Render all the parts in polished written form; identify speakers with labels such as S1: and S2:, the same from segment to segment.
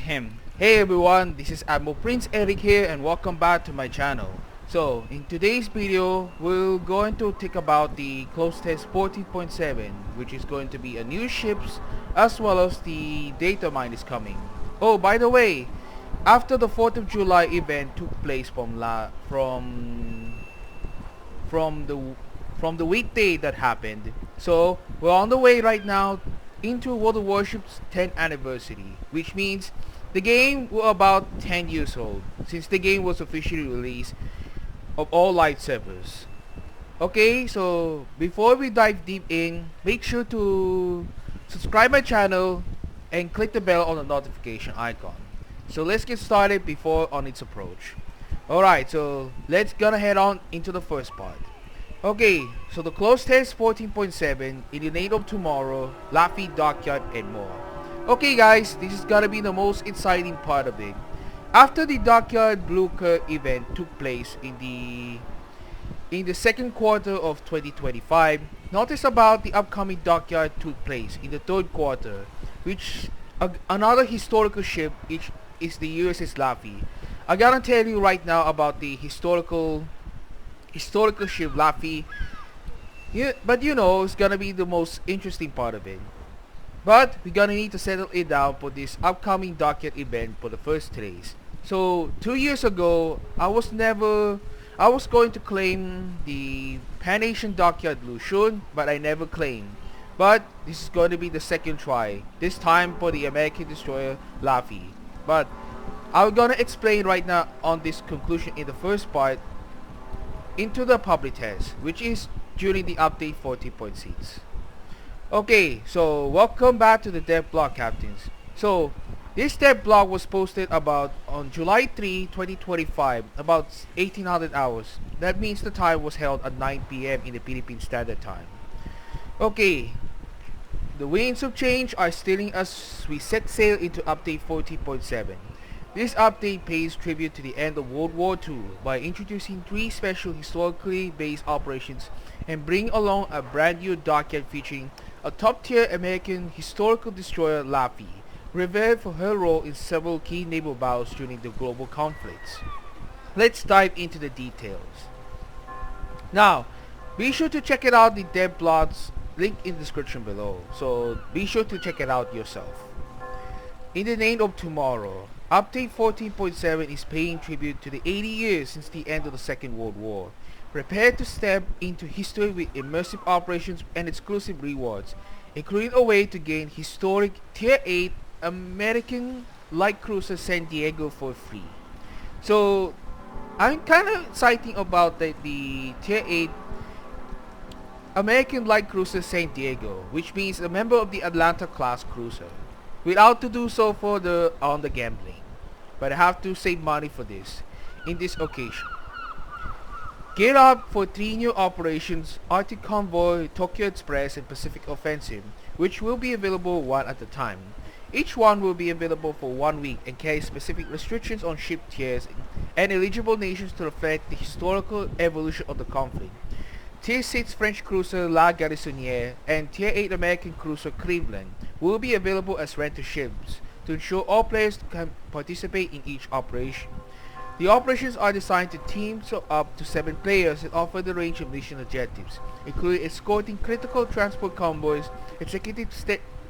S1: Hey everyone, this is Admiral Prince Eric here and welcome back to my channel. So in today's video we're going to talk about the close test 14.7, which is going to be a new ships as well as the data mine is coming. Oh, by the way, after the 4th of July event took place from the weekday that happened, so we're on the way right now into World of Warships 10th anniversary, which means the game was about 10 years old since the game was officially released of all live servers. Okay, so before we dive deep in, make sure to subscribe my channel and click the bell on the notification icon. So let's get started before on its approach. Alright, so let's gonna head on into the first part. Okay, so the close test 14.7, in the name of tomorrow, Laffy, Dockyard, and more. Okay guys, this is gonna be the most exciting part of it. After the Dockyard Blue Curve event took place in the second quarter of 2025, notice about the upcoming Dockyard took place in the third quarter, which another historical ship is the USS Laffy. I gotta tell you right now about the historical ship Laffy. Yeah, but you know, it's gonna be the most interesting part of it. But we're gonna need to settle it down for this upcoming Dockyard event for the first race. So 2 years ago, I was going to claim the Pan-Asian Dockyard Lucian, but I never claimed. But this is going to be the second try, this time for the American destroyer Laffy. But I'm gonna explain right now on this conclusion in the first part into the public test, which is during the update 40.6. Okay, so welcome back to the DevBlog, captains. So this DevBlog was posted about on July 3, 2025, about 1800 hours. That means the time was held at 9 PM in the Philippine Standard Time. Okay, the winds of change are stealing as we set sail into update 14.7. This update pays tribute to the end of World War II by introducing 3 special historically based operations and bring along a brand new dockyard featuring a top-tier American historical destroyer Laffy, revered for her role in several key naval battles during the global conflicts. Let's dive into the details. Now, be sure to check it out the DevBlog's link in the description below, so be sure to check it out yourself. In the name of tomorrow, Update 14.7 is paying tribute to the 80 years since the end of the Second World War. Prepare to step into history with immersive operations and exclusive rewards, including a way to gain historic Tier 8 American light cruiser San Diego for free. So, I'm kind of excited about the Tier 8 American light cruiser San Diego, which means a member of the Atlanta class cruiser, without to do so for on the gambling. But I have to save money for this in this occasion. Gear up for 3 new operations: Arctic Convoy, Tokyo Express, and Pacific Offensive, which will be available one at a time. Each one will be available for 1 week and carry specific restrictions on ship tiers and eligible nations to reflect the historical evolution of the conflict. Tier 6 French cruiser La Garçonnière and Tier 8 American cruiser Cleveland will be available as rental ships to ensure all players can participate in each operation. The operations are designed to teams of up to 7 players and offer the range of mission objectives, including escorting critical transport convoys, executing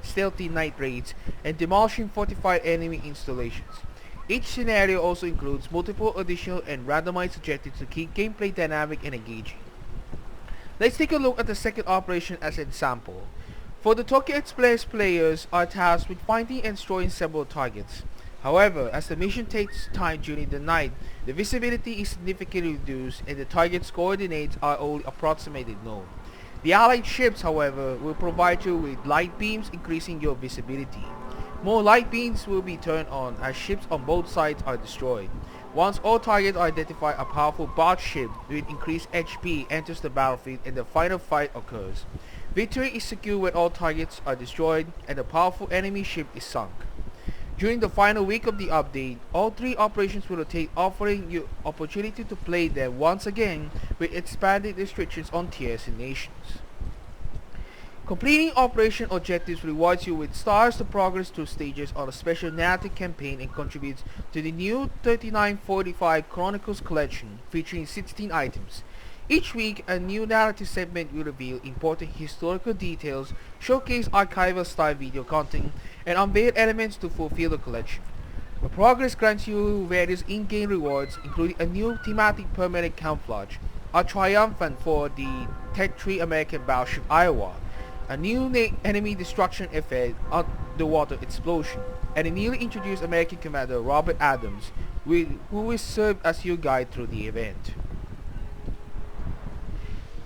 S1: stealthy night raids, and demolishing fortified enemy installations. Each scenario also includes multiple additional and randomized objectives to keep gameplay dynamic and engaging. Let's take a look at the second operation as an example. For the Tokyo Express, players are tasked with finding and destroying several targets. However, as the mission takes time during the night, the visibility is significantly reduced and the target's coordinates are only approximately known. The allied ships, however, will provide you with light beams, increasing your visibility. More light beams will be turned on as ships on both sides are destroyed. Once all targets are identified, a powerful bot ship with increased HP enters the battlefield and the final fight occurs. Victory is secured when all targets are destroyed and the powerful enemy ship is sunk. During the final week of the update, all 3 operations will rotate, offering you opportunity to play them once again with expanded restrictions on tiers and nations. Completing operation objectives rewards you with stars to progress through stages on a special narrative campaign and contributes to the new 3945 Chronicles collection featuring 16 items. Each week, a new narrative segment will reveal important historical details, showcase archival style video content, and unveil elements to fulfill the collection. The progress grants you various in-game rewards, including a new thematic permanent camouflage, a triumphant for the Tech 3 American battleship Iowa, a new enemy destruction effect, underwater explosion, and a newly introduced American commander Robert Adams, who will serve as your guide through the event.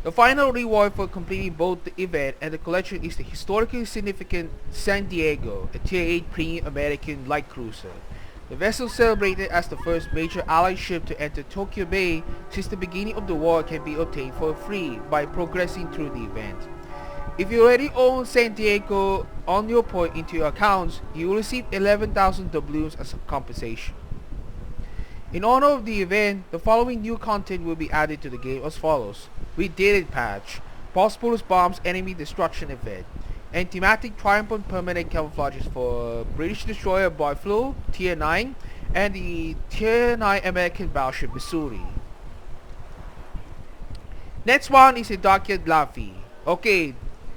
S1: The final reward for completing both the event and the collection is the historically significant San Diego, a Tier 8 premium American light cruiser. The vessel celebrated as the first major Allied ship to enter Tokyo Bay since the beginning of the war can be obtained for free by progressing through the event. If you already own San Diego on your point into your accounts, you will receive 11,000 doubloons as compensation. In honor of the event, the following new content will be added to the game as follows: Redated Patch, Prosperous Bombs Enemy Destruction Event, and thematic triumphant permanent camouflages for British destroyer Buffalo Tier 9 and the Tier 9 American battleship Missouri. Next one is a Dockyard Laffy. Okay,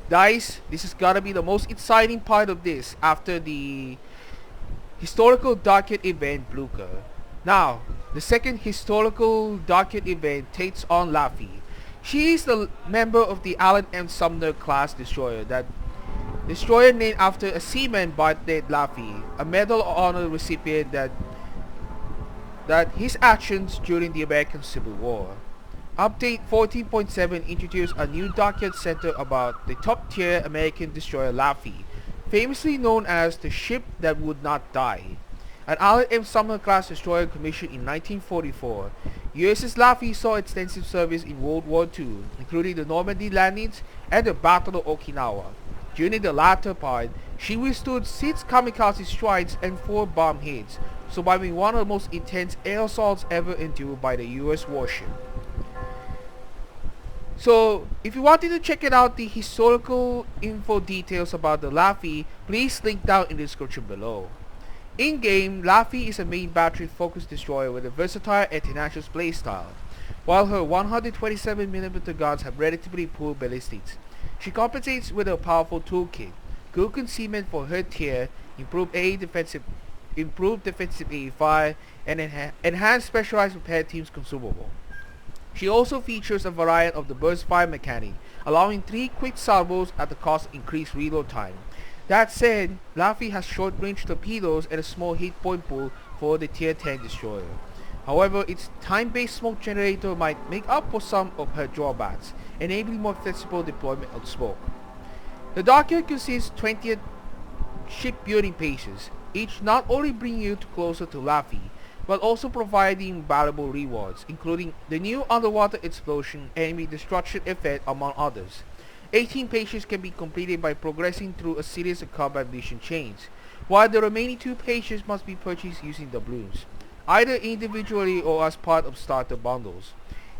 S1: guys, this is gonna be the most exciting part of this after the historical Dockyard event Blucher. Now, the second historical Dockyard event takes on Laffy. She is the member of the Allen M. Sumner class destroyer, that destroyer named after a seaman Bartlett Laffy, a Medal of Honor recipient that his actions during the American Civil War. Update 14.7 introduced a new Dockyard Center about the top-tier American destroyer Laffy, famously known as the ship that would not die. An Allen M. Sumner class destroyer commissioned in 1944, USS Laffy saw extensive service in World War II, including the Normandy landings and the Battle of Okinawa. During the latter part, she withstood 6 kamikaze strikes and 4 bomb hits, surviving one of the most intense air assaults ever endured by the US warship. So, if you wanted to check it out, the historical info details about the Laffy, please link down in the description below. In-game, Laffy is a main battery-focused destroyer with a versatile and tenacious playstyle. While her 127mm guns have relatively poor ballistics, she compensates with a powerful toolkit, good concealment for her tier, improved defensive AE5, and enhanced specialized repair team's consumable. She also features a variant of the burst fire mechanic, allowing 3 quick salvos at the cost of increased reload time. That said, Laffy has short-range torpedoes and a small hit point pool for the Tier 10 destroyer. However, its time-based smoke generator might make up for some of her drawbacks, enabling more flexible deployment of smoke. The Dockyard consists 20 shipbuilding pages, each not only bringing you closer to Laffy, but also providing valuable rewards, including the new underwater explosion enemy destruction effect among others. 18 pages can be completed by progressing through a series of combat mission chains, while the remaining 2 pages must be purchased using doubloons, either individually or as part of starter bundles.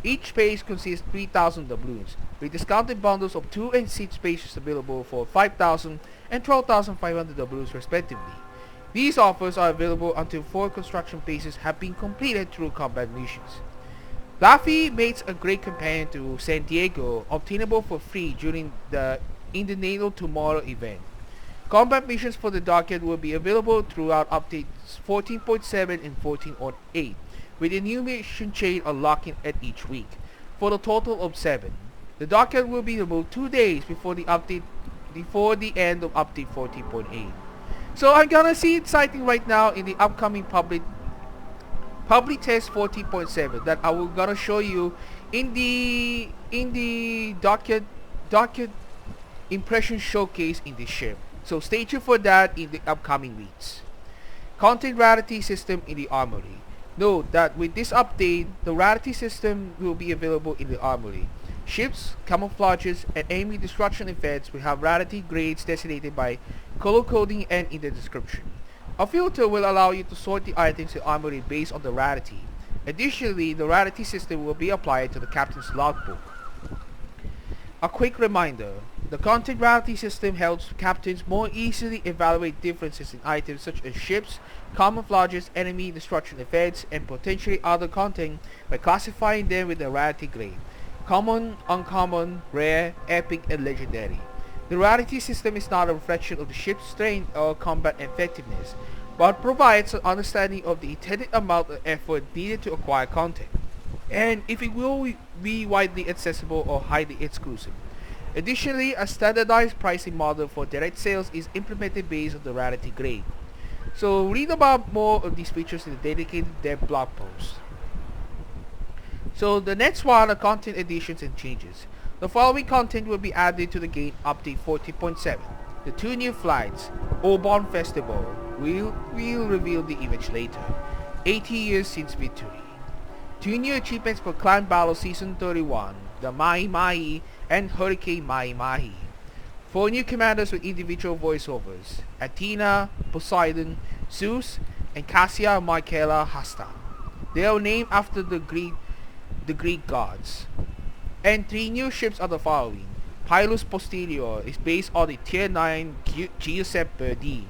S1: Each page consists 3,000 doubloons, with discounted bundles of 2 and 6 pages available for 5,000 and 12,500 doubloons respectively. These offers are available until 4 construction phases have been completed through combat missions. Laffy makes a great companion to San Diego, obtainable for free during the In the NATO Tomorrow event. Combat missions for the Dockyard will be available throughout updates 14.7 and 14.8, with a new mission chain unlocking at each week, for a total of 7. The Dockyard will be removed 2 days before the end of update 14.8. So I'm gonna see exciting right now in the upcoming public test 14.7 that I will gonna show you in the Dockyard impression showcase in this ship. So stay tuned for that in the upcoming weeks. Content rarity system in the armory. Note that with this update, the rarity system will be available in the armory. Ships, camouflages, and enemy destruction effects will have rarity grades designated by color coding and in the description. A filter will allow you to sort the items in armory based on the rarity. Additionally, the rarity system will be applied to the captain's logbook. A quick reminder, The content rarity system helps captains more easily evaluate differences in items such as ships, camouflages, enemy destruction effects, and potentially other content by classifying them with a rarity grade: common, uncommon, rare, epic, and legendary. The rarity system is not a reflection of the ship's strength or combat effectiveness, but provides an understanding of the intended amount of effort needed to acquire content, and if it will be widely accessible or highly exclusive. Additionally, a standardized pricing model for direct sales is implemented based on the rarity grade. So read about more of these features in the dedicated dev blog post. So the next one are content additions and changes. The following content will be added to the game update 40.7. The 2 new flights, Oban Festival, we'll reveal the image later. 80 years since victory. 2 new achievements for Clan Battle Season 31, the Mahi Mahi and Hurricane Mahi Mahi. 4 new commanders with individual voiceovers: Athena, Poseidon, Zeus, and Cassia Michaela Hasta. They are named after the Greek gods. And 3 new ships are the following. Pilus Posterior is based on the Tier 9 Giuseppe D.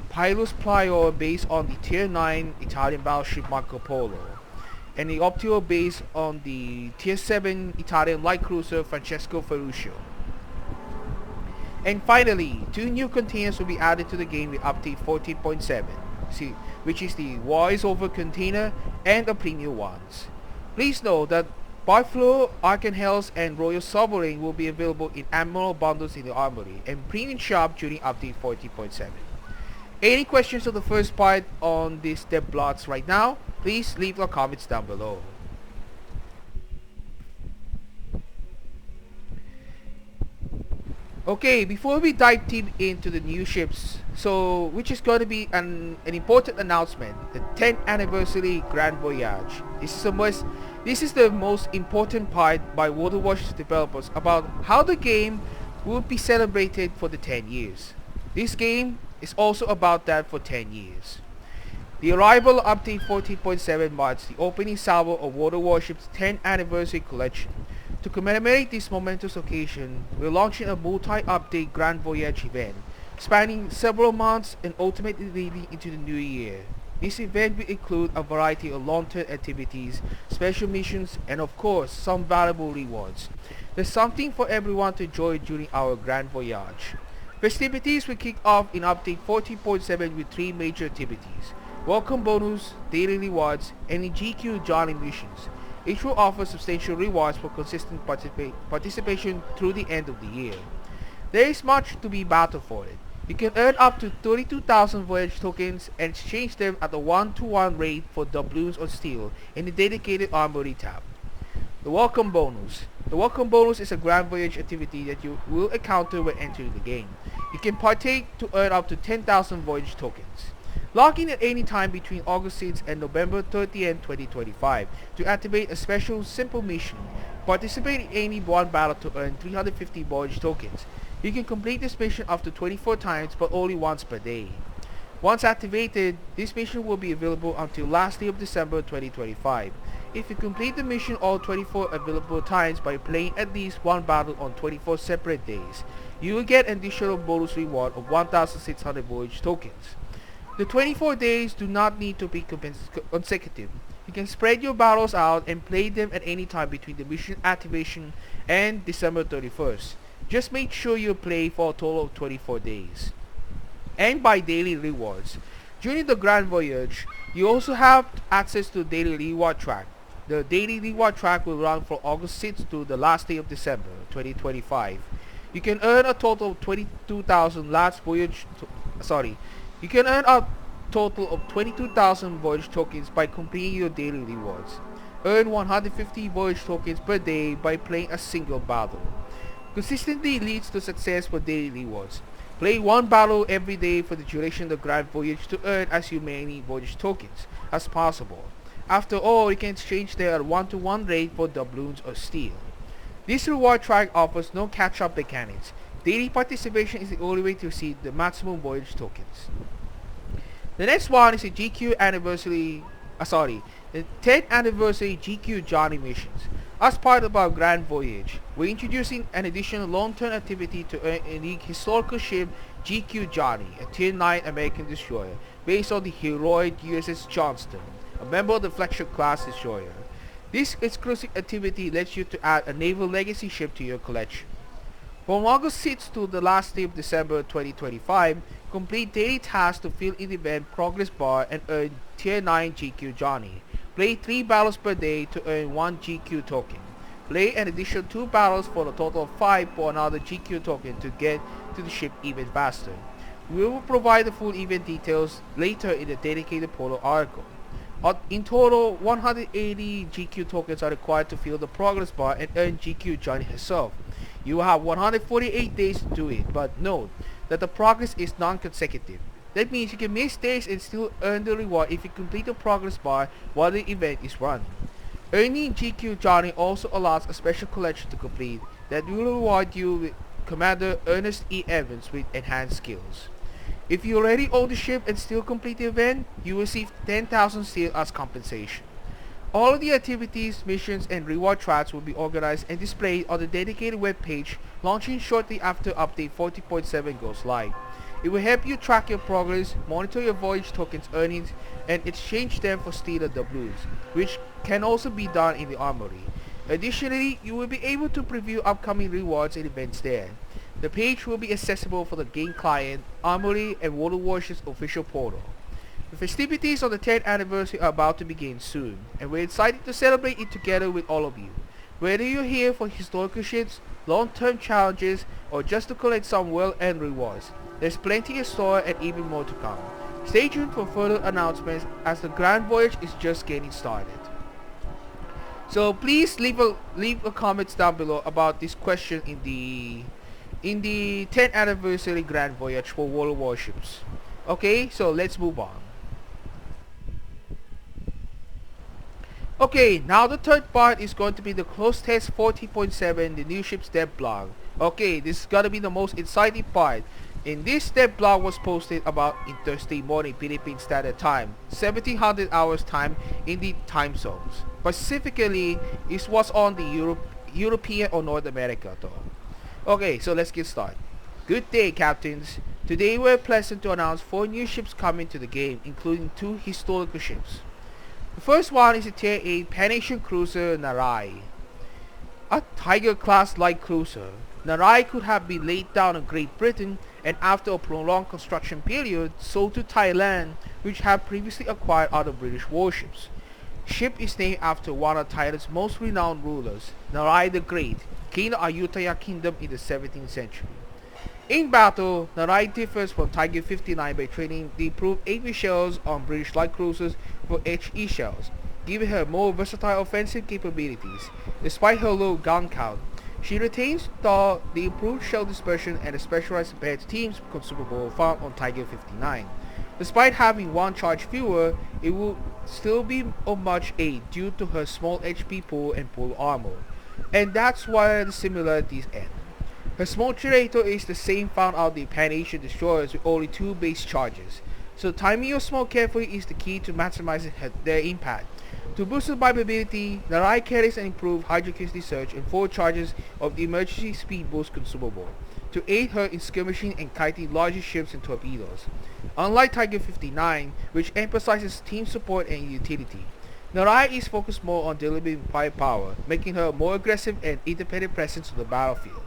S1: Pilus Prior based on the Tier 9 Italian battleship Marco Polo. And the Optio based on the Tier 7 Italian light cruiser Francesco Ferruccio. And finally, 2 new containers will be added to the game with update 14.7, which is the War is Over container and the premium ones. Please note that Buffalo, Arkanhels, and Royal Sovereign will be available in Admiral bundles in the Armory and premium shop during update 40.7. Any questions on the first part on these dev blogs right now? Please leave your comments down below. Okay, before we dive deep into the new ships, which is going to be an important announcement, the 10th anniversary Grand Voyage. This is the most important part by World of Warships developers about how the game will be celebrated for the 10 years. This game is also about that for 10 years. The arrival of update 14.7 marks the opening salvo of World of Warships 10th anniversary collection. To commemorate this momentous occasion, we're launching a multi-update Grand Voyage event, spanning several months and ultimately leading into the new year. This event will include a variety of long-term activities, special missions, and of course, some valuable rewards. There's something for everyone to enjoy during our Grand Voyage. Festivities will kick off in update 14.7 with 3 major activities: welcome bonus, daily rewards, and the GQ Johnny missions. Each will offer substantial rewards for consistent participation through the end of the year. There is much to be battled for it. You can earn up to 32,000 voyage tokens and exchange them at a 1-to-1 rate for doubloons or steel in the dedicated Armory tab. The welcome bonus. The welcome bonus is a Grand Voyage activity that you will encounter when entering the game. You can partake to earn up to 10,000 voyage tokens. Log in at any time between August 6th and November 30th, 2025 to activate a special simple mission. Participate in any one battle to earn 350 voyage tokens. You can complete this mission up to 24 times but only once per day. Once activated, this mission will be available until last day of December 2025. If you complete the mission all 24 available times by playing at least one battle on 24 separate days, you will get an additional bonus reward of 1,600 voyage tokens. The 24 days do not need to be consecutive. You can spread your battles out and play them at any time between the mission activation and December 31st. Just make sure you play for a total of 24 days. And by daily rewards. During the Grand Voyage, you also have access to the daily reward track. The daily reward track will run from August 6th to the last day of December 2025. You can earn a total of 22,000 last voyage You can earn a total of 22,000 voyage tokens by completing your daily rewards. Earn 150 voyage tokens per day by playing a single battle. Consistently leads to success for daily rewards. Play one battle every day for the duration of the Grand Voyage to earn as many voyage tokens as possible. After all, you can exchange them at a 1-to-1 rate for doubloons or steel. This reward track offers no catch-up mechanics. Daily participation is the only way to receive the maximum voyage tokens. The next one is the 10th anniversary GQ Johnny missions. As part of our grand voyage, we're introducing an additional long-term activity to earn a unique historical ship GQ Johnny, a Tier 9 American destroyer based on the heroic USS Johnston, a member of the flagship class destroyer. This exclusive activity lets you to add a naval legacy ship to your collection. From August 6th to the last day of December 2025, complete daily tasks to fill in event progress bar and earn Tier 9 GQ Johnny. Play 3 battles per day to earn 1 GQ token. Play an additional 2 battles for a total of 5 for another GQ token to get to the ship even faster. We will provide the full event details later in the dedicated portal article. In total, 180 GQ tokens are required to fill the progress bar and earn GQ Johnny herself. You will have 148 days to do it, but note that the progress is non-consecutive. That means you can miss days and still earn the reward if you complete the progress bar while the event is running. Earning GQ Johnny also allows a special collection to complete that will reward you with Commander Ernest E. Evans with enhanced skills. If you already own the ship and still complete the event, you will receive 10,000 steel as compensation. All of the activities, missions, and reward tracks will be organized and displayed on the dedicated web page launching shortly after update 40.7 goes live. It will help you track your progress, monitor your voyage tokens earnings, and exchange them for steel and doubloons, which can also be done in the armory. Additionally, you will be able to preview upcoming rewards and events there. The page will be accessible for the game client, armory, and World of Warships official portal. The festivities on the 10th anniversary are about to begin soon, and we're excited to celebrate it together with all of you. Whether you're here for historical ships, long-term challenges, or just to collect some well-earned rewards, there's plenty in store and even more to come. Stay tuned for further announcements as the grand voyage is just getting started. So please leave a comments down below about this question in the 10th anniversary grand voyage for World of Warships. Okay, so let's move on. Okay, now the third part is going to be the close test 40.7, the new ship's DevBlog. Okay, this is gonna be the most exciting part. In this DevBlog was posted about in Thursday morning Philippine Standard Time, 1700 hours time in the time zones. Specifically, it was on the European or North America though. Okay, so let's get started. Good day, captains. Today we're pleasant to announce 4 new ships coming to the game, including 2 historical ships. The first one is a Tier 8 Pan-Asian cruiser Narai. A Tiger-class light cruiser, Narai could have been laid down in Great Britain and after a prolonged construction period sold to Thailand, which had previously acquired other British warships. Ship is named after one of Thailand's most renowned rulers, Narai the Great, king of Ayutthaya Kingdom in the 17th century. In battle, Narai differs from Tiger 59 by training the improved AP shells on British light cruisers for HE shells, giving her more versatile offensive capabilities. Despite her low gun count, she retains the improved shell dispersion and the specialized advanced teams consumable found on Tiger 59. Despite having 1 charge fewer, it will still be of much aid due to her small HP pool and pool armor, and that's where the similarities end. Her small generator is the same found on the Pan-Asian destroyers with only 2 base charges, so timing your smoke carefully is the key to maximizing their impact. To boost survivability, Narai carries an improved hydrokinetic surge and 4 charges of the emergency speed boost consumable to aid her in skirmishing and kiting larger ships and torpedoes. Unlike Tiger 59, which emphasizes team support and utility, Narai is focused more on delivering firepower, making her a more aggressive and independent presence on the battlefield.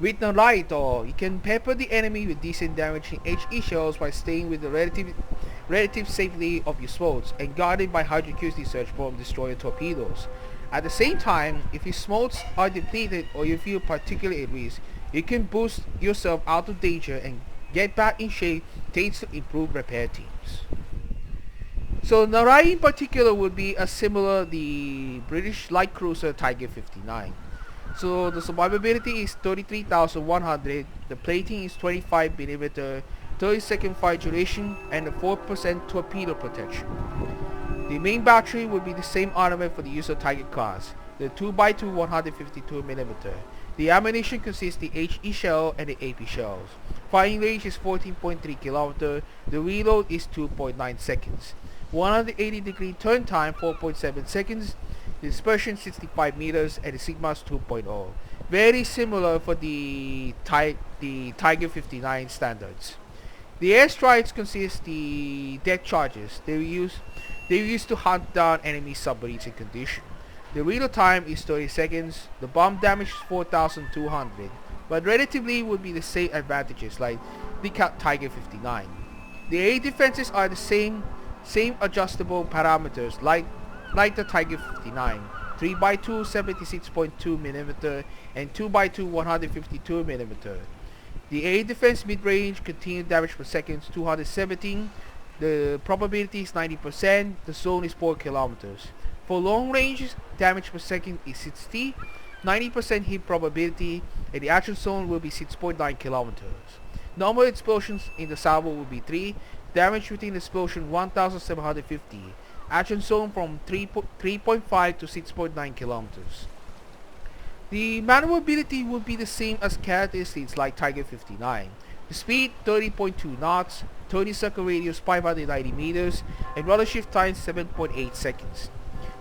S1: With Narai though, you can pepper the enemy with decent damaging HE shells while staying with the relative safety of your smolts and guarded by hydrokinetic surge from destroyer torpedoes. At the same time, if your smolts are depleted or you feel particularly at risk, you can boost yourself out of danger and get back in shape thanks to improved repair teams. So Narai in particular would be a similar the British light cruiser Tiger 59. So the survivability is 33,100, the plating is 25mm, 30-second fire duration, and a 4% torpedo protection. The main battery will be the same armament for the use of Tiger class, the 2x2 152mm. The ammunition consists the HE shell and the AP shells. Firing range is 14.3 km, the reload is 2.9 seconds. 180-degree turn time 4.7 seconds. the dispersion 65 meters, and the sigmas 2.0. Very similar for the Tiger 59 standards. The airstrikes consist the deck charges. They were used to hunt down enemy submarines in condition. The reload time is 30 seconds. The bomb damage is 4,200, but relatively would be the same advantages like the Tiger 59. The air defenses are the same adjustable parameters like the Tiger 59. 3x2 76.2mm and 2x2 152mm. The air defense mid-range continued damage per second 217. The probability is 90%. The zone is 4 kilometers. For long range, damage per second is 60. 90% hit probability, and the action zone will be 6.9 kilometers. Normal explosions in the salvo will be 3. Damage within the explosion 1,750. Action zone from 3.5 to 6.9 kilometers. The maneuverability would be the same as characteristics like Tiger 59. The speed 30.2 knots, 30 circle radius 590 meters, and rudder shift time 7.8 seconds.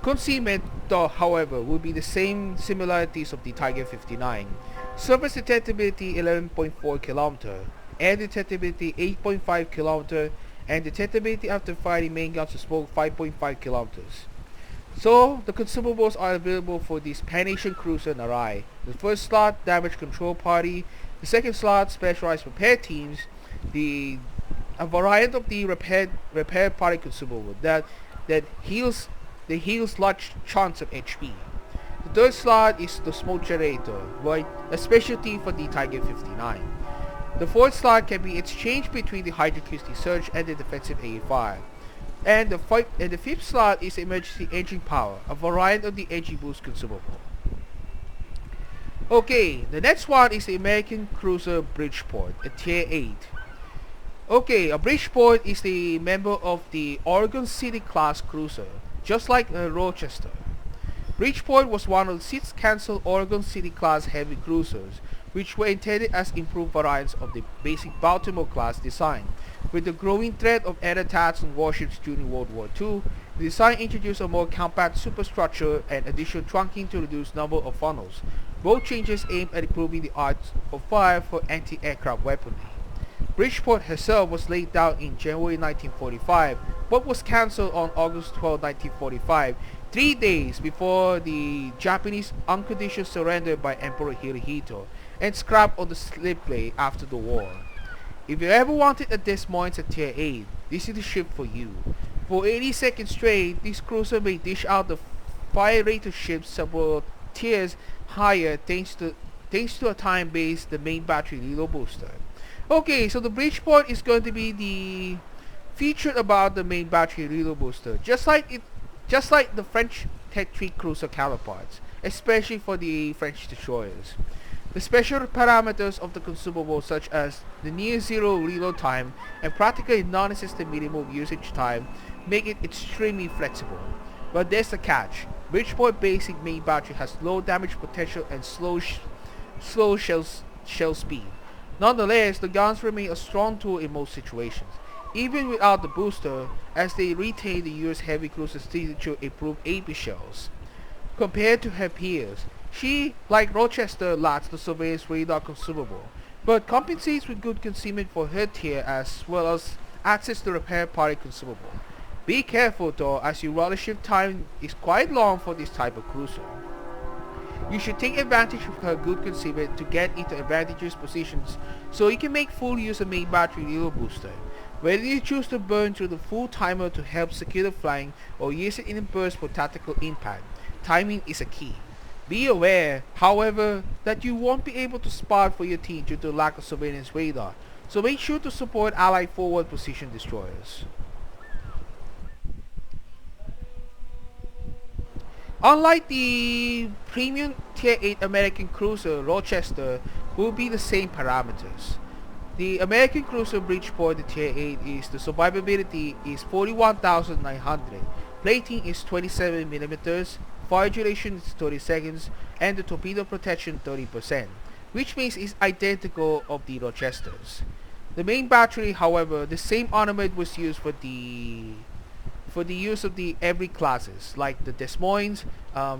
S1: Concealment, though, however, will be the same similarities of the Tiger 59. Surface detectability 11.4 km, air detectability 8.5 km, and detectability after firing main guns to smoke 5.5 km. So, the consumables are available for this Pan-Asian cruiser Narai. The first slot, Damage Control Party. The second slot, Specialized Repair Teams. A variant of the repair party consumable that heals large chunks of HP. The third slot is the Smoke Generator, right? A specialty for the Tiger 59. The fourth slot can be exchanged between the Hydroacoustic Surge and the Defensive AA5. And the fifth slot is Emergency Engine Power, a variant of the Engine Boost consumable. Okay, the next one is the American Cruiser Bridgeport, a Tier 8. Okay, a Bridgeport is the member of the Oregon City class cruiser, just like a Rochester. Bridgeport was one of the 6 cancelled Oregon City class heavy cruisers, which were intended as improved variants of the basic Baltimore class design. With the growing threat of air attacks on warships during World War II, the design introduced a more compact superstructure and additional trunking to reduce number of funnels. Both changes aimed at improving the art of fire for anti-aircraft weaponry. Bridgeport herself was laid down in January 1945, but was cancelled on August 12, 1945, 3 days before the Japanese unconditional surrender by Emperor Hirohito, and scrapped on the slip blade after the war. If you ever wanted a Des Moines at Tier 8, this is the ship for you. For 80 seconds straight, this cruiser may dish out the fire rate of ships several tiers higher thanks to a time-based the main battery reload booster. Okay, so the Bridgeport is going to be the featured about the main battery reload booster, just like the French Tech 3 cruiser counterparts, especially for the French destroyers. The special parameters of the consumable, such as the near zero reload time and practically non-existent minimum usage time, make it extremely flexible. But there's a catch. Bridgeport basic main battery has low damage potential and slow shell speed. Nonetheless, the guns remain a strong tool in most situations, even without the booster, as they retain the US heavy cruiser's signature improved AP shells. Compared to her peers, she, like Rochester, lacks the surveillance radar consumable, but compensates with good concealment for her tier as well as access to repair party consumable. Be careful though, as your rudder shift time is quite long for this type of cruiser. You should take advantage of her good concealment to get into advantageous positions so you can make full use of main battery reload booster. Whether you choose to burn through the full timer to help secure the flank or use it in a burst for tactical impact, timing is a key. Be aware, however, that you won't be able to spot for your team due to lack of surveillance radar, so make sure to support Allied forward position destroyers. Unlike the premium Tier 8 American cruiser, Rochester will be the same parameters. The American cruiser Bridgeport, the Tier 8, is the survivability is 41,900, plating is 27mm, fire duration is 30 seconds, and the torpedo protection 30%, which means it's identical of the Rochesters. The main battery, however, the same armament was used for for the use of the every classes like the Des Moines,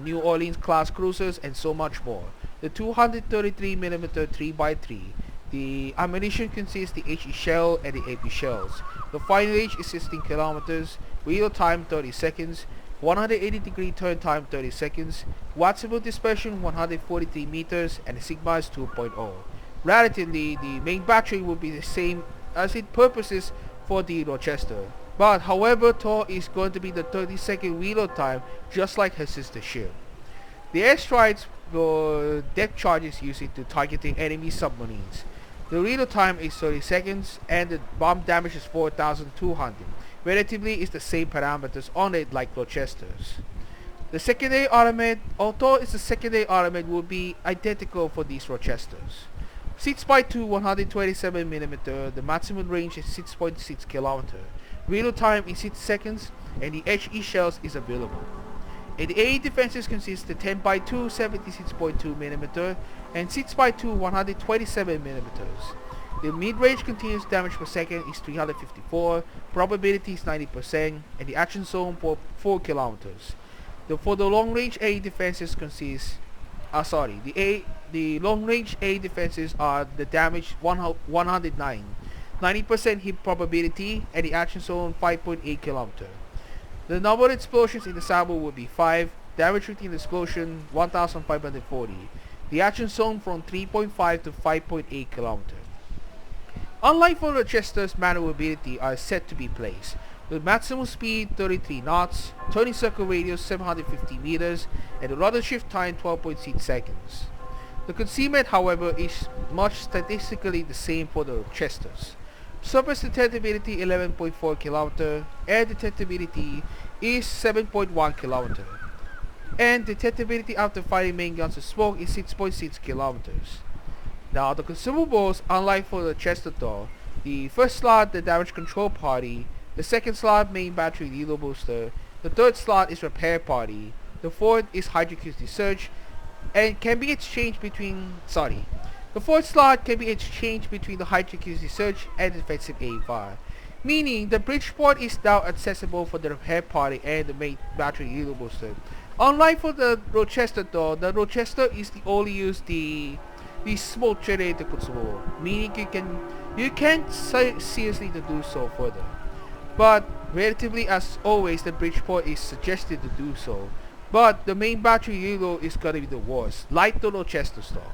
S1: New Orleans class cruisers, and so much more. The 233mm 3x3. The ammunition consists the HE shell and the AP shells. The firing range is 16 kilometers, reload time 30 seconds, 180-degree turn time 30 seconds, wattable dispersion 143 meters, and the sigma is 2.0. Relatively, the main battery will be the same as its purposes for the Rochester, but however Thor is going to be the 30-second reload time just like her sister ship. The airstrikes were depth charges used to targeting enemy submarines. The reload time is 30 seconds and the bomb damage is 4,200. Relatively is the same parameters on it like Rochester's. The secondary armament, although it's the secondary armament, will be identical for these Rochesters. 6x2 127mm, the maximum range is 6.6 km. Reload time is 6 seconds and the HE shells is available. And the AE defenses consist of 10x2 76.2mm and 6x2 127mm. The mid-range continuous damage per second is 354, probability is 90%, and the action zone for 4 kilometers. For the long-range AE defenses consist, the long-range AE defenses are the damage 109, 90% hit probability, and the action zone 5.8 kilometer. The number of explosions in the sample will be 5, damage rating the explosion 1540. The action zone from 3.5 to 5.8 kilometer. Unlike for Rochester's maneuverability are set to be placed. The maximum speed 33 knots, turning circle radius 750 meters, and the rudder shift time 12.6 seconds. The concealment, however, is much statistically the same for the Rochesters. Surface detectability 11.4 km, air detectability is 7.1 km, and detectability after firing main guns of smoke is 6.6 km. Now the consumables, unlike for the Chester door, the first slot the damage control party, the second slot main battery reload booster, the third slot is repair party, the fourth is hydroacoustic search, and can be exchanged between, the fourth slot can be exchanged between the hydroacoustic search and defensive AFR, meaning the Bridgeport is now accessible for the repair party and the main battery reload booster. Unlike for the Rochester door, the Rochester is the only use the smoke generator consumable, meaning you can seriously to do so further. But relatively, as always, the Bridgeport is suggested to do so. But the main battery reload is gonna be the worst, like the Rochester store.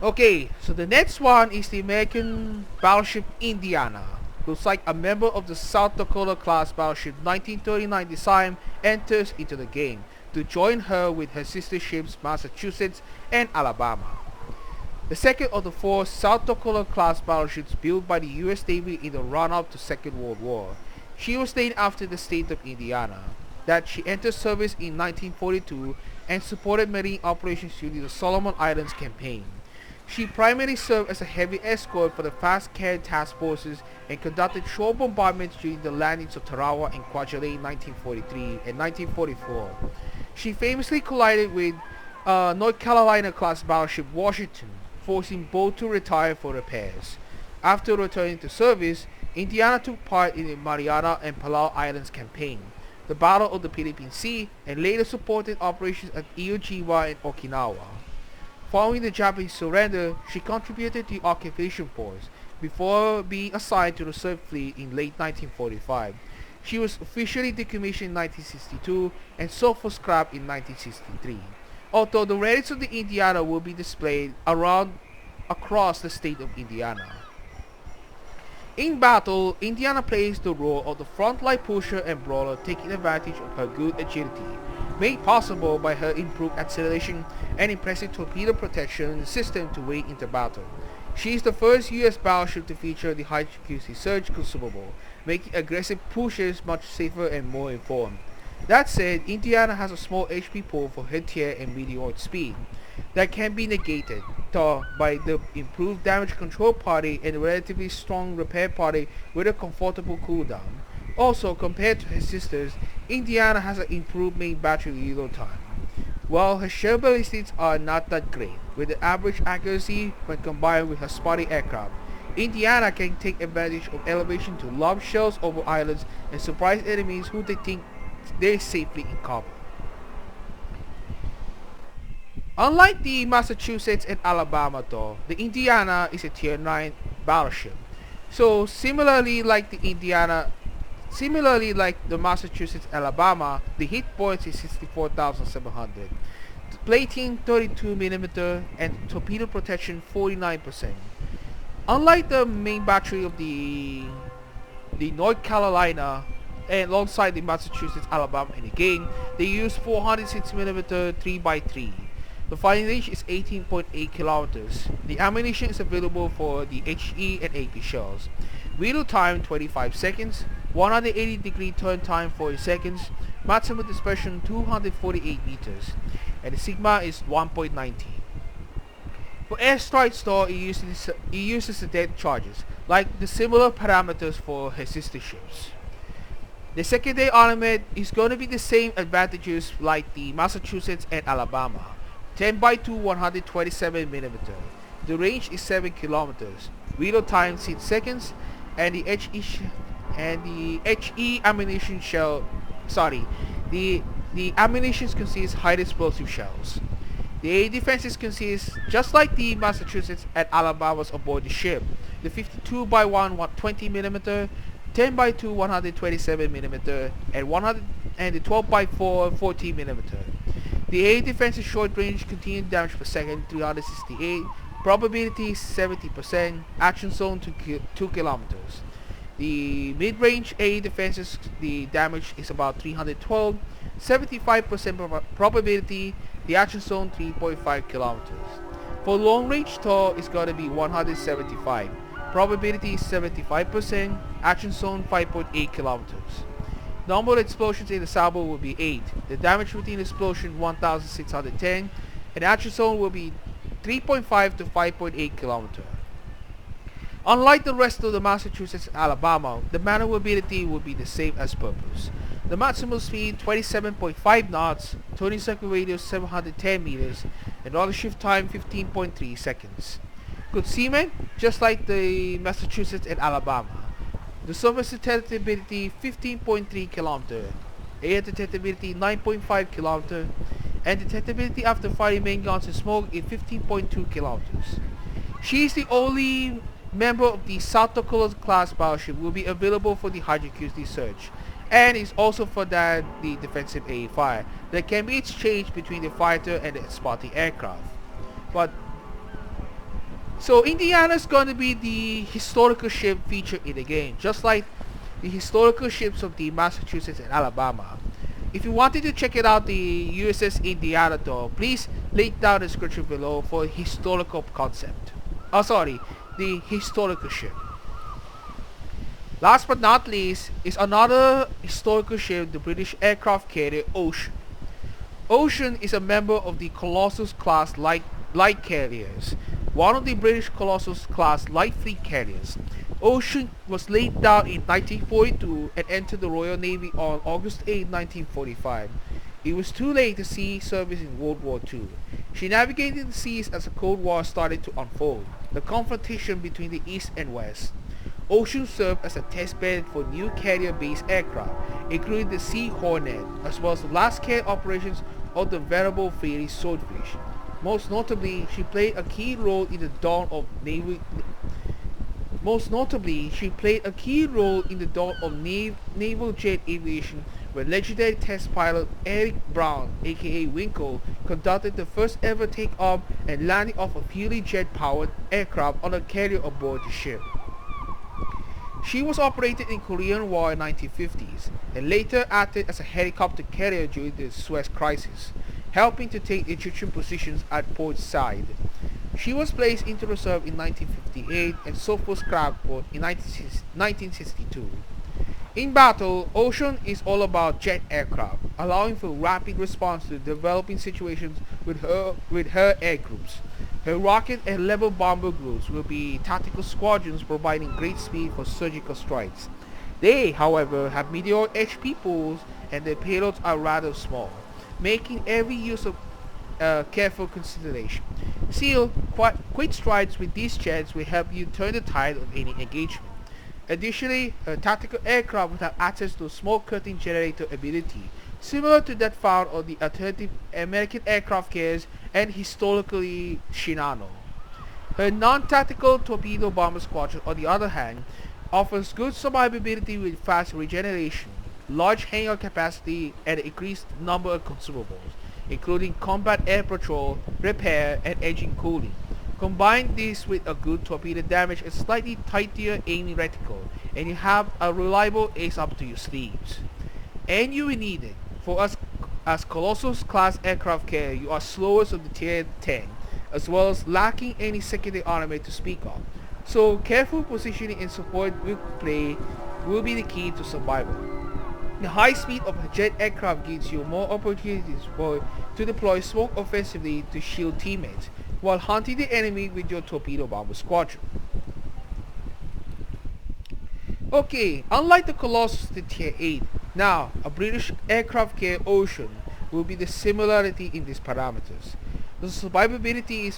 S1: Okay, so the next one is the American battleship Indiana. Looks like a member of the South Dakota class battleship 1939 design enters into the game to join her with her sister ships Massachusetts and Alabama. The second of the four South Dakota class battleships built by the US Navy in the run-up to Second World War. She was named after the state of Indiana, that she entered service in 1942 and supported marine operations during the Solomon Islands campaign. She primarily served as a heavy escort for the fast carrier task forces and conducted shore bombardments during the landings of Tarawa and Kwajalein in 1943 and 1944. She famously collided with North Carolina class battleship Washington, forcing both to retire for repairs. After returning to service, Indiana took part in the Mariana and Palau Islands campaign, the Battle of the Philippine Sea, and later supported operations at Iwo Jima and Okinawa. Following the Japanese surrender, she contributed to the occupation force before being assigned to the reserve fleet in late 1945. She was officially decommissioned in 1962 and sold for scrap in 1963. Although the relics of the Indiana will be displayed across the state of Indiana. In battle, Indiana plays the role of the frontline pusher and brawler, taking advantage of her good agility, made possible by her improved acceleration and impressive torpedo protection system to wade into battle. She is the first US battleship to feature the hydroacoustic surge consumable, making aggressive pushes much safer and more informed. That said, Indiana has a small HP pool for head tier and meteoric speed that can be negated by the improved damage control party and a relatively strong repair party with a comfortable cooldown. Also, compared to her sisters, Indiana has an improved main battery reload time. While her shell ballistics are not that great, with an average accuracy when combined with her spotty aircraft, Indiana can take advantage of elevation to lob shells over islands and surprise enemies who they think they're safely in cover. Unlike the Massachusetts and Alabama though, the Indiana is a tier 9 battleship. So similarly like the Massachusetts Alabama, the hit points is 64,700. Plating 32mm and torpedo protection 49%. Unlike the main battery of the North Carolina and alongside the Massachusetts Alabama in the game, they use 406mm 3x3. The firing range is 18.8 kilometers. The ammunition is available for the HE and AP shells. Reload time 25 seconds, 180 degree turn time 40 seconds, maximum dispersion 248 meters, and the sigma is 1.90. For airstrike store, it uses the depth charges, like the similar parameters for her sister ships. The secondary armament is going to be the same advantages like the Massachusetts and Alabama. 10x2 127mm. The range is 7 kilometers. Reload time 6 seconds, and the HE ammunition shell. The ammunition consists high explosive shells. The air defenses consist just like the Massachusetts and Alabama's aboard the ship. The 52x1 120mm, 10x2 127mm, and the 12x4 14mm. The air defense's short range continued damage per second 368, probability 70%, action zone 2 kilometers. The mid-range air defenses, the damage is about 312, 75% probability, the action zone 3.5 kilometers. For long range tow, it's gonna be 175, probability 75%, action zone 5.8 kilometers. Normal explosions in the salvo will be 8. The damage within explosion 1610, and action zone will be 3.5 to 5.8 km. Unlike the rest of the Massachusetts and Alabama, the maneuverability will be the same as purpose. The maximum speed 27.5 knots, turning circle radius 710 meters, and rudder shift time 15.3 seconds. Good seamen, just like the Massachusetts and Alabama. The surface detectability 15.3 km, air detectability 9.5 km, and detectability after firing main guns and smoke is 15.2 km. She is the only member of the South Dakota class battleship will be available for the hydroacuity search, and is also for the defensive air fire that can be exchanged between the fighter and the spotting aircraft. So Indiana is going to be the historical ship featured in the game, just like the historical ships of the Massachusetts and Alabama. If you wanted to check it out, the USS Indiana though, please link down the description below for historical concept. The historical ship. Last but not least is another historical ship, the British aircraft carrier Ocean. Ocean is a member of the Colossus class light carriers, one of the British Colossus class light fleet carriers. Ocean was laid down in 1942 and entered the Royal Navy on August 8, 1945. It was too late to see service in World War II. She navigated the seas as the Cold War started to unfold, the confrontation between the East and West. Ocean served as a test bed for new carrier-based aircraft, including the Sea Hornet, as well as the last carrier operations of the venerable fairy Swordfish. Most notably, she played a key role in the dawn of naval jet aviation, where legendary test pilot Eric Brown, aka Winkle, conducted the first ever takeoff and landing of a purely jet-powered aircraft on a carrier aboard the ship. She was operated in Korean War in 1950s and later acted as a helicopter carrier during the Suez Crisis, helping to take Egyptian positions at port side. She was placed into reserve in 1958 and sold scrap port in 1962. In battle, Ocean is all about jet aircraft, allowing for rapid response to developing situations with her air groups. Her rocket and level bomber groups will be tactical squadrons providing great speed for surgical strikes. They, however, have mediocre HP pools and their payloads are rather small, making every use of careful consideration. Still, quick strides with these jets will help you turn the tide of any engagement. Additionally, a tactical aircraft will have access to smoke curtain generator ability, similar to that found on the alternative American aircraft carriers and historically Shinano. Her non-tactical torpedo bomber squadron, on the other hand, offers good survivability with fast regeneration, large hangar capacity, and an increased number of consumables, including combat air patrol, repair, and engine cooling. Combine this with a good torpedo damage and slightly tighter aiming reticle, and you have a reliable ace up to your sleeves. And you will need it. For us as Colossus class aircraft carrier, you are slowest of the tier 10, as well as lacking any secondary armor to speak of. So careful positioning and support play will be the key to survival. The high speed of a jet aircraft gives you more opportunities to deploy smoke offensively to shield teammates, while hunting the enemy with your torpedo bomber squadron. Okay, unlike the Colossus to tier 8, now a British aircraft carrier Ocean will be the similarity in these parameters. The survivability,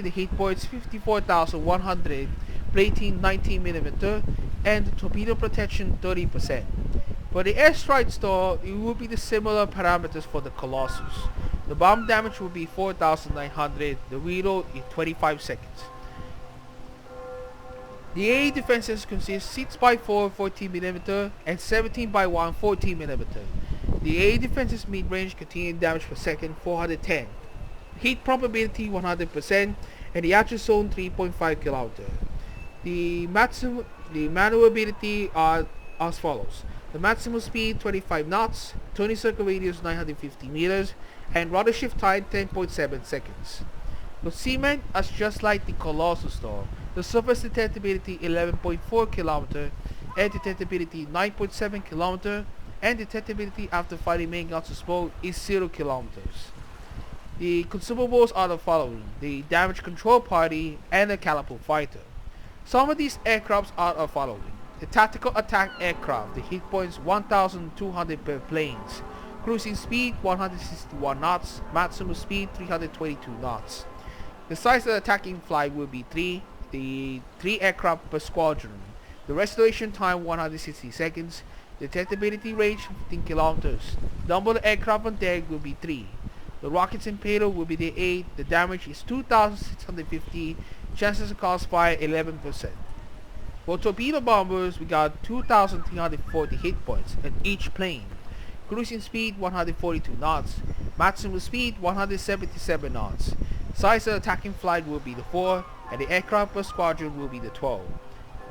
S1: the hit points 54,100, plating 19mm, and torpedo protection 30%. For the airstrike store, it will be the similar parameters for the Colossus. The bomb damage will be 4,900, the reload is 25 seconds. The AA defenses consist 6x4 14mm and 17x1 14mm. The AA defenses mid-range continuing damage per second 410. Hit probability 100% and the actual zone 3.5 km. The maneuverability are as follows. The maximum speed 25 knots, turning circle radius 950 meters, and rudder shift time 10.7 seconds. The Seaman is just like the Colossus store. The surface detectability 11.4 km, air detectability 9.7 km, and detectability after firing main guns of smoke is 0 km. The consumables are the following: the damage control party and the catapult fighter. Some of these aircrafts are the following: the tactical attack aircraft, the hit points 1,200 per planes, cruising speed 161 knots, maximum speed 322 knots. The size of the attacking flight will be 3 aircraft per squadron. The restoration time 160 seconds. The detectability range 15 kilometers. Number of aircraft on deck will be 3. The rockets and payload will be the 8. The damage is 2,650. Chances of crossfire 11%. For torpedo bombers, we got 2,340 hit points in each plane. Cruising speed 142 knots. Maximum speed 177 knots. Size of attacking flight will be the 4, and the aircraft per squadron will be the 12.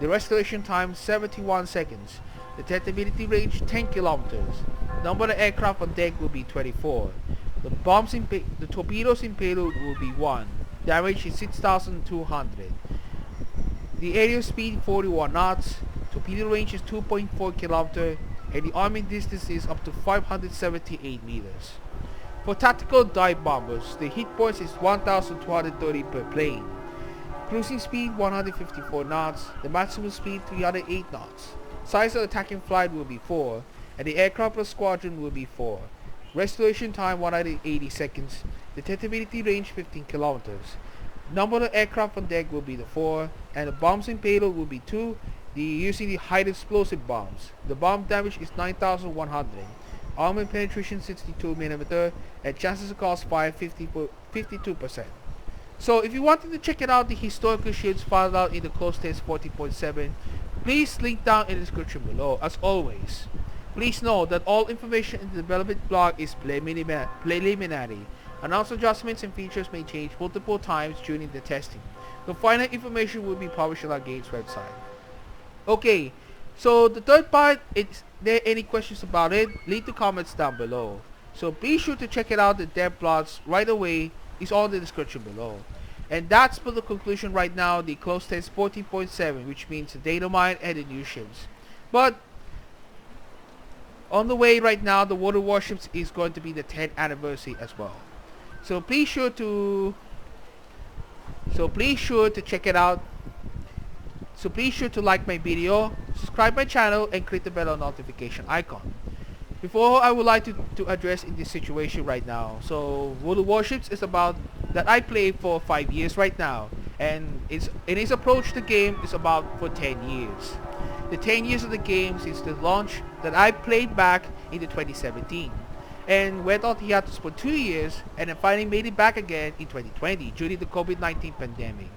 S1: The restoration time 71 seconds. The detectability range 10 kilometers. Number of aircraft on deck will be 24. The torpedoes in payload will be 1. Damage is 6,200. The aerial speed 41 knots. Torpedo range is 2.4 kilometers, and the arming distance is up to 578 meters. For tactical dive bombers, the hit points is 1,230 per plane. Cruising speed 154 knots, the maximum speed 308 knots. Size of attacking flight will be 4, and the aircraft per squadron will be 4. Restoration time 180 seconds. Detectability range 15 kilometers. Number of aircraft on deck will be the 4, and the bombs in payload will be 2, using the high explosive bombs. The bomb damage is 9,100. Armor penetration 62mm, and chances of crossfire 52%. So if you wanted to check it out, the historical shields found out in the close test 40.7, please link down in the description below. As always, please know that all information in the development blog is preliminary. Announced adjustments and features may change multiple times during the testing. The final information will be published on our game's website. Okay, so the third part, is there any questions about it? Leave the comments down below. So be sure to check it out, the dev blogs right away. Is all in the description below. And that's for the conclusion right now, the close test 14.7, which means the data mine and the new ships. But on the way right now, the Water Warships is going to be the 10th anniversary as well. So please sure to check it out. So please sure to like my video, subscribe my channel, and click the bell notification icon. Before, I would like to address in this situation right now. So Water Warships is about that I play for 5 years right now, and its approach to the game is about for 10 years. The 10 years of the game since the launch that I played back into 2017, and went on hiatus for 2 years, and then finally made it back again in 2020 during the COVID-19 pandemic.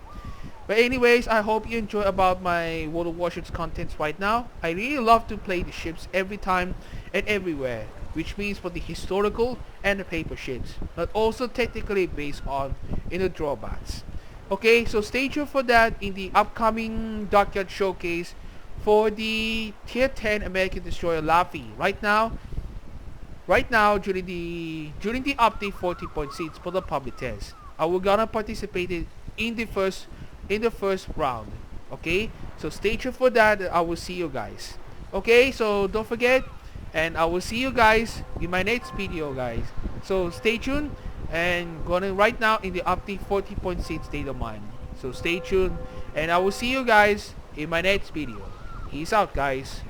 S1: But anyways, I hope you enjoy about my World of Warships contents right now. I really love to play the ships every time and everywhere, which means for the historical and the paper ships, but also technically based on drawbacks. Okay, so stay tuned for that in the upcoming Dockyard Showcase for the Tier 10 American Destroyer Laffy. Right now during the update 40.6 for the public test, I will gonna participate in the first round. Okay, so stay tuned for that. I will see you guys. Okay, so don't forget, and I will see you guys in my next video, guys. So stay tuned, and going right now in the update 40.6 state of mind. So stay tuned, and I will see you guys in my next video. Peace out, guys.